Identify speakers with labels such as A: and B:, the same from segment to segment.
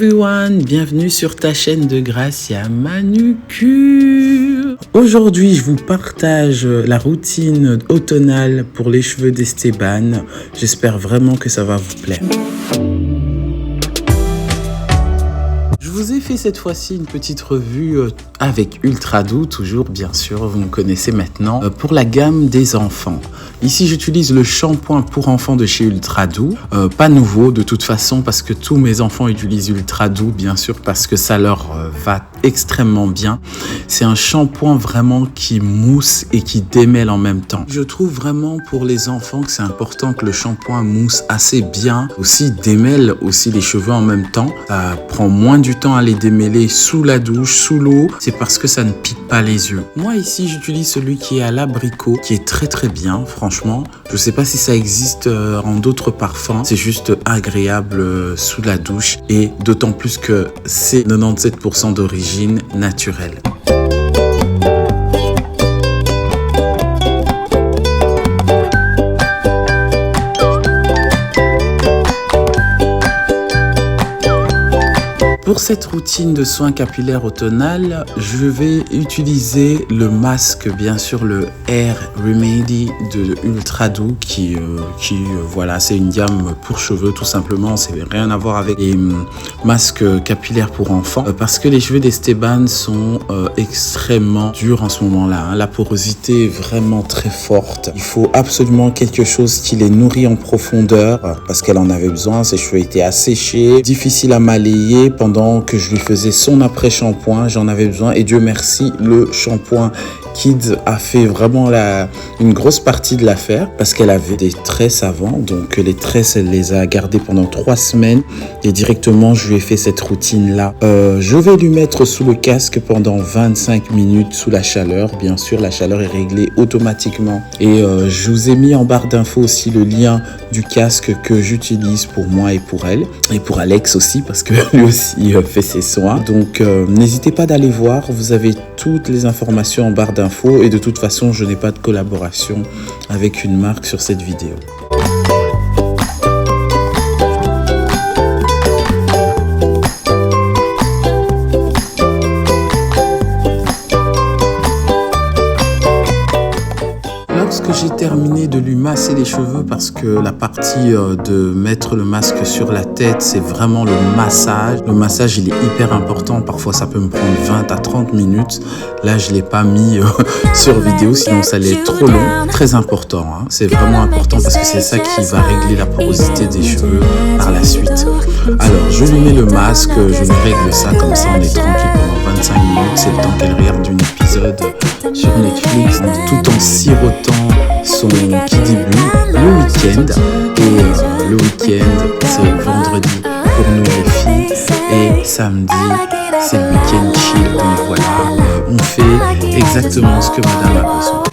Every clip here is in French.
A: everyone, bienvenue sur ta chaîne de Gracia Manucure. Aujourd'hui, je vous partage la routine automnale pour les cheveux d'Esteban. J'espère vraiment que ça va vous plaire. Je vous ai fait cette fois-ci une petite revue avec Ultra Doux, toujours bien sûr, vous me connaissez maintenant, pour la gamme des enfants. Ici, j'utilise le shampoing pour enfants de chez Ultra Doux, pas nouveau de toute façon parce que tous mes enfants utilisent Ultra Doux, bien sûr, parce que ça leur va extrêmement bien. C'est un shampoing vraiment qui mousse et qui démêle en même temps. Je trouve vraiment pour les enfants que c'est important que le shampoing mousse assez bien, aussi démêle aussi les cheveux en même temps. Ça prend moins du temps à les démêler sous la douche, sous l'eau. C'est parce que ça ne pique pas les yeux. Moi ici, j'utilise celui qui est à l'abricot, qui est très très bien, franchement. Je ne sais pas si ça existe en d'autres parfums. C'est juste agréable sous la douche et d'autant plus que c'est 97% d'origine naturelle. Pour cette routine de soins capillaires automnal, je vais utiliser le masque, bien sûr le Hair Remedy de Ultra Doux qui voilà, c'est une gamme pour cheveux tout simplement, c'est rien à voir avec les masques capillaires pour enfants parce que les cheveux d'Esteban sont extrêmement durs en ce moment-là, hein. La porosité est vraiment très forte. Il faut absolument quelque chose qui les nourrit en profondeur parce qu'elle en avait besoin, ses cheveux étaient asséchés, difficiles à malayer pendant que je lui faisais son après-shampoing, j'en avais besoin et Dieu merci, le shampoing Kids a fait vraiment une grosse partie de l'affaire parce qu'elle avait des tresses avant, donc les tresses elle les a gardées pendant 3 semaines et directement je lui ai fait cette routine là. Je vais lui mettre sous le casque pendant 25 minutes sous la chaleur, bien sûr la chaleur est réglée automatiquement et je vous ai mis en barre d'infos aussi le lien du casque que j'utilise pour moi et pour elle et pour Alex aussi parce que lui aussi fait ses soins, donc n'hésitez pas d'aller voir, vous avez toutes les informations en barre d'infos et de toute façon je n'ai pas de collaboration avec une marque sur cette vidéo. Lorsque j'ai terminé de lui masser les cheveux, parce que la partie de mettre le masque sur la tête, c'est vraiment le massage. Le massage, il est hyper important. Parfois, ça peut me prendre 20 à 30 minutes. Là, je ne l'ai pas mis sur vidéo, sinon ça allait être trop long. Très important, hein. C'est vraiment important parce que c'est ça qui va régler la porosité des cheveux par la suite. Alors, je lui mets le masque, je lui règle ça comme ça, on est tranquille pendant 25 minutes. C'est le temps qu'elle regarde un épisode sur Netflix, tout en sirotant son Kiddy Blue le week-end. Et le week-end, c'est vendredi pour nous les filles et samedi, c'est le week-end chill. Donc voilà, on fait exactement ce que madame a besoin.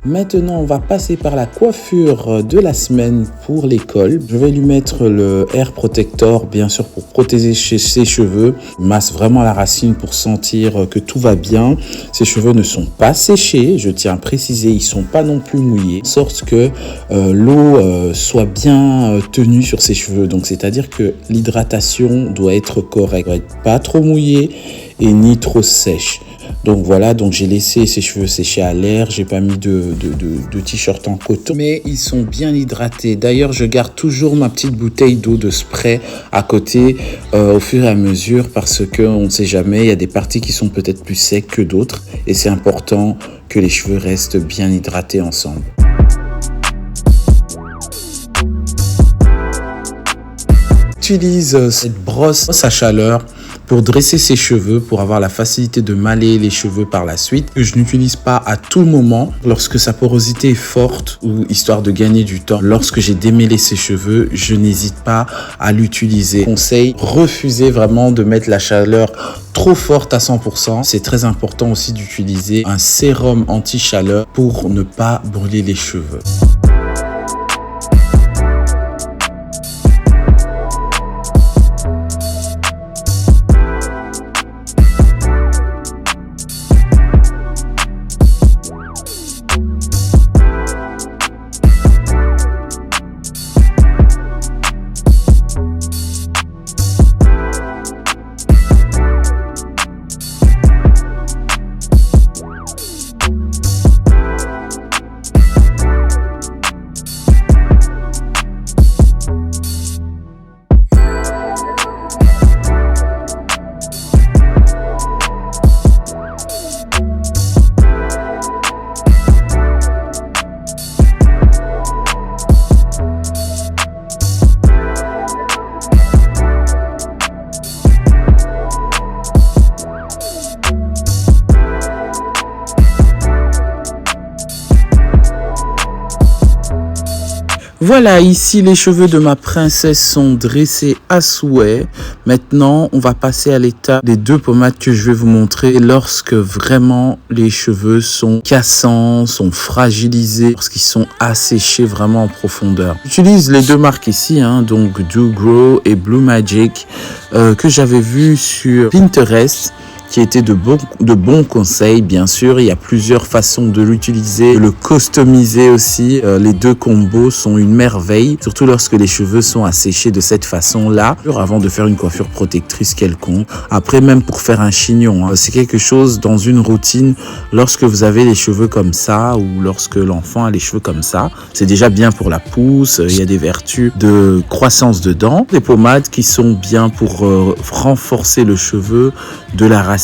A: Maintenant, on va passer par la coiffure de la semaine pour l'école. Je vais lui mettre le Hair Protector, bien sûr, pour protéger ses cheveux. Je masse vraiment la racine pour sentir que tout va bien. Ses cheveux ne sont pas séchés, je tiens à préciser, ils ne sont pas non plus mouillés, de sorte que l'eau soit bien tenue sur ses cheveux. Donc, c'est-à-dire que l'hydratation doit être correcte, doit être pas trop mouillée et ni trop sèche. Donc voilà, donc j'ai laissé ses cheveux sécher à l'air, j'ai pas mis de t-shirt en coton, mais ils sont bien hydratés. D'ailleurs, je garde toujours ma petite bouteille d'eau de spray à côté au fur et à mesure parce qu'on ne sait jamais, il y a des parties qui sont peut-être plus secs que d'autres et c'est important que les cheveux restent bien hydratés ensemble. J'utilise cette brosse à chaleur pour dresser ses cheveux, pour avoir la facilité de malayer les cheveux par la suite, que je n'utilise pas à tout moment lorsque sa porosité est forte ou histoire de gagner du temps. Lorsque j'ai démêlé ses cheveux, je n'hésite pas à l'utiliser. Conseil, refusez vraiment de mettre la chaleur trop forte à 100%. C'est très important aussi d'utiliser un sérum anti-chaleur pour ne pas brûler les cheveux. Voilà, ici les cheveux de ma princesse sont dressés à souhait. Maintenant, on va passer à l'étape des 2 pommades que je vais vous montrer lorsque vraiment les cheveux sont cassants, sont fragilisés, lorsqu'ils sont asséchés vraiment en profondeur. J'utilise les 2 marques ici, donc Do Grow et Blue Magic, que j'avais vu sur Pinterest, qui étaient de bons conseils, bien sûr. Il y a plusieurs façons de l'utiliser, de le customiser aussi. Les 2 combos sont une merveille, surtout lorsque les cheveux sont asséchés de cette façon-là, avant de faire une coiffure protectrice quelconque. Après, même pour faire un chignon, c'est quelque chose dans une routine. Lorsque vous avez les cheveux comme ça, ou lorsque l'enfant a les cheveux comme ça, c'est déjà bien pour la pousse. Il y a des vertus de croissance dedans. Des pommades qui sont bien pour renforcer le cheveu de la racine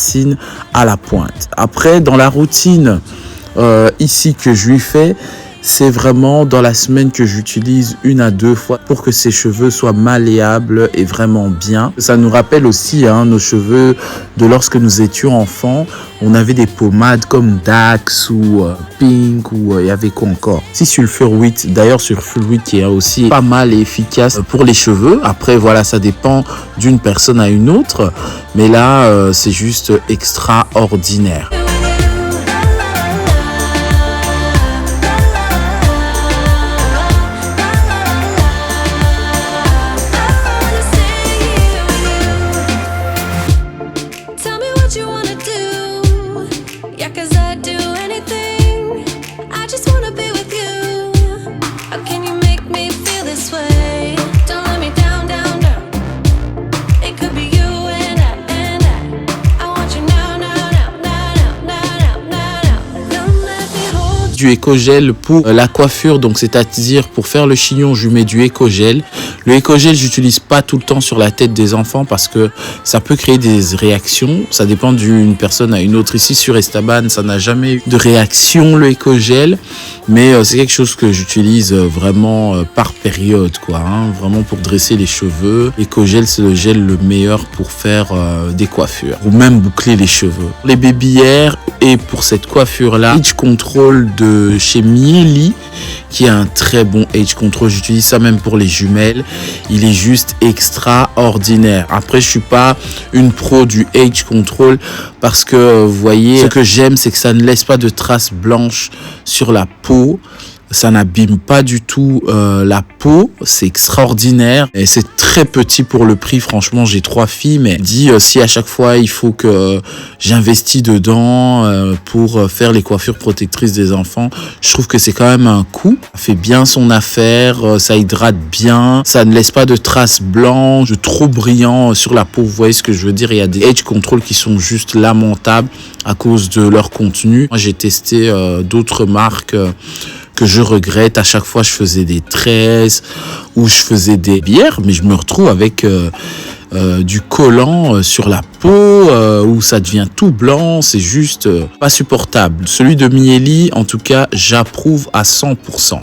A: à la pointe. Après, dans la routine ici que je lui fais, c'est vraiment dans la semaine que j'utilise 1 à 2 fois pour que ses cheveux soient malléables et vraiment bien. Ça nous rappelle aussi nos cheveux de lorsque nous étions enfants. On avait des pommades comme Dax ou Pink ou il y avait quoi encore? Si Sulfur 8, d'ailleurs Sulfur 8 qui est aussi pas mal et efficace pour les cheveux. Après voilà, ça dépend d'une personne à une autre, mais là c'est juste extraordinaire. Du éco-gel pour la coiffure, donc c'est-à-dire pour faire le chignon, je mets du éco-gel. Le éco-gel, j'utilise pas tout le temps sur la tête des enfants parce que ça peut créer des réactions. Ça dépend d'une personne à une autre. Ici sur Estaban, ça n'a jamais eu de réaction le éco-gel, mais c'est quelque chose que j'utilise vraiment par période, quoi. Vraiment pour dresser les cheveux. L'éco-gel, c'est le gel le meilleur pour faire des coiffures ou même boucler les cheveux. Les baby hair et pour cette coiffure-là, Age Control de chez Mieli, qui est un très bon Age Control. J'utilise ça même pour les jumelles. Il est juste extraordinaire. Après, je suis pas une pro du Age Control parce que vous voyez, ce que j'aime, c'est que ça ne laisse pas de traces blanches sur la peau. Ça n'abîme pas du tout la peau, c'est extraordinaire et c'est très petit pour le prix. Franchement, j'ai 3 filles, mais dit si à chaque fois il faut que j'investis dedans pour faire les coiffures protectrices des enfants, je trouve que c'est quand même un coût. Ça fait bien son affaire, ça hydrate bien, ça ne laisse pas de traces blanches, de trop brillants sur la peau. Vous voyez ce que je veux dire? Il y a des Age Control qui sont juste lamentables à cause de leur contenu. Moi, j'ai testé d'autres marques que je regrette. À chaque fois, je faisais des tresses ou je faisais des bières, mais je me retrouve avec du collant sur la peau où ça devient tout blanc. C'est juste pas supportable. Celui de Mieli, en tout cas, j'approuve à 100%.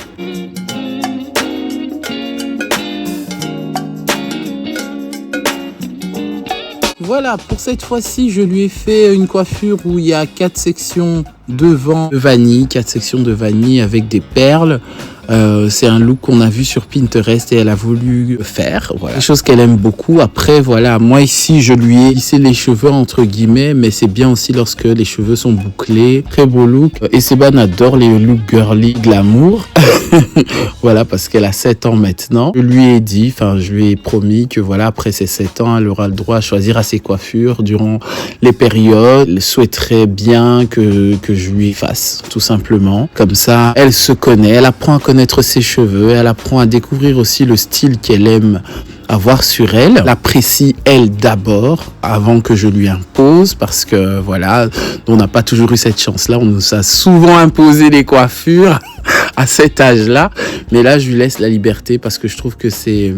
A: Voilà, pour cette fois-ci, je lui ai fait une coiffure où il y a 4 sections devant de vanille, 4 sections de vanille avec des perles. C'est un look qu'on a vu sur Pinterest et elle a voulu faire. Voilà, chose qu'elle aime beaucoup. Après, voilà, moi ici, je lui ai lissé les cheveux entre guillemets, mais c'est bien aussi lorsque les cheveux sont bouclés. Très beau look. Et Esteban adore les looks girly, glamour. Voilà, parce qu'elle a 7 ans maintenant. Je lui ai dit, je lui ai promis que voilà, après ses 7 ans, elle aura le droit à choisir à ses coiffures durant les périodes. Elle souhaiterait bien que je lui fasse, tout simplement. Comme ça, elle se connaît, elle apprend à connaître ses cheveux, elle apprend à découvrir aussi le style qu'elle aime avoir sur elle. Elle apprécie elle d'abord avant que je lui impose parce que voilà, on n'a pas toujours eu cette chance-là. On nous a souvent imposé les coiffures à cet âge-là, mais là je lui laisse la liberté parce que je trouve que c'est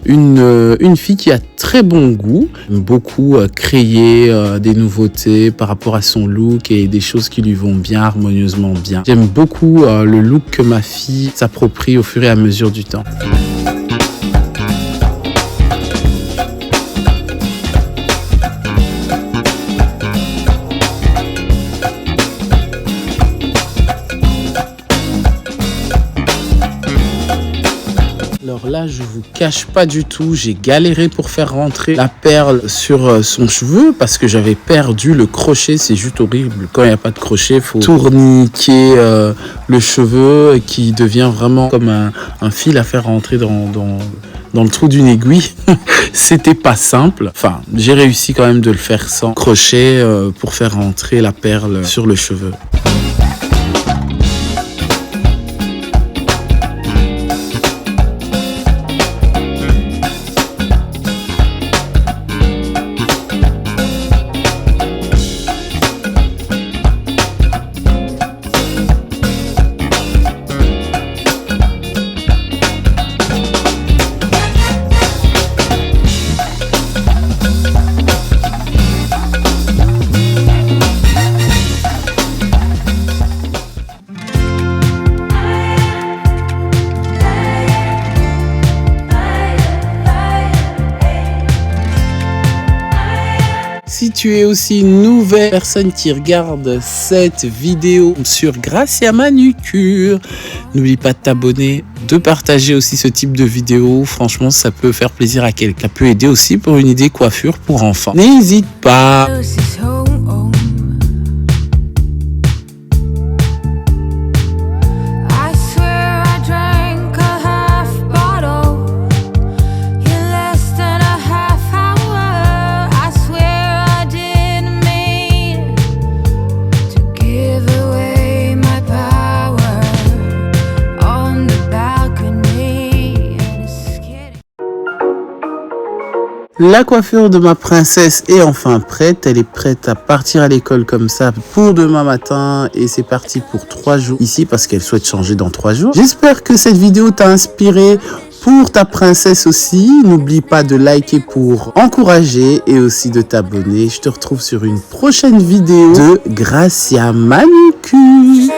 A: une fille qui a très bon goût, beaucoup créer des nouveautés par rapport à son look et des choses qui lui vont bien, harmonieusement bien. J'aime beaucoup le look que ma fille s'approprie au fur et à mesure du temps. Alors là, je vous cache pas du tout, j'ai galéré pour faire rentrer la perle sur son cheveu parce que j'avais perdu le crochet. C'est juste horrible. Quand il n'y a pas de crochet, il faut tourniquer le cheveu qui devient vraiment comme un fil à faire rentrer dans le trou d'une aiguille. C'était pas simple. Enfin, j'ai réussi quand même de le faire sans crochet pour faire rentrer la perle sur le cheveu. Si tu es aussi une nouvelle personne qui regarde cette vidéo sur Gracia Manucure, n'oublie pas de t'abonner, de partager aussi ce type de vidéo. Franchement, ça peut faire plaisir à quelqu'un. Ça peut aider aussi pour une idée coiffure pour enfants. N'hésite pas. La coiffure de ma princesse est enfin prête. Elle est prête à partir à l'école comme ça pour demain matin. Et c'est parti pour 3 jours ici parce qu'elle souhaite changer dans 3 jours. J'espère que cette vidéo t'a inspiré pour ta princesse aussi. N'oublie pas de liker pour encourager et aussi de t'abonner. Je te retrouve sur une prochaine vidéo de Gracia Manucure.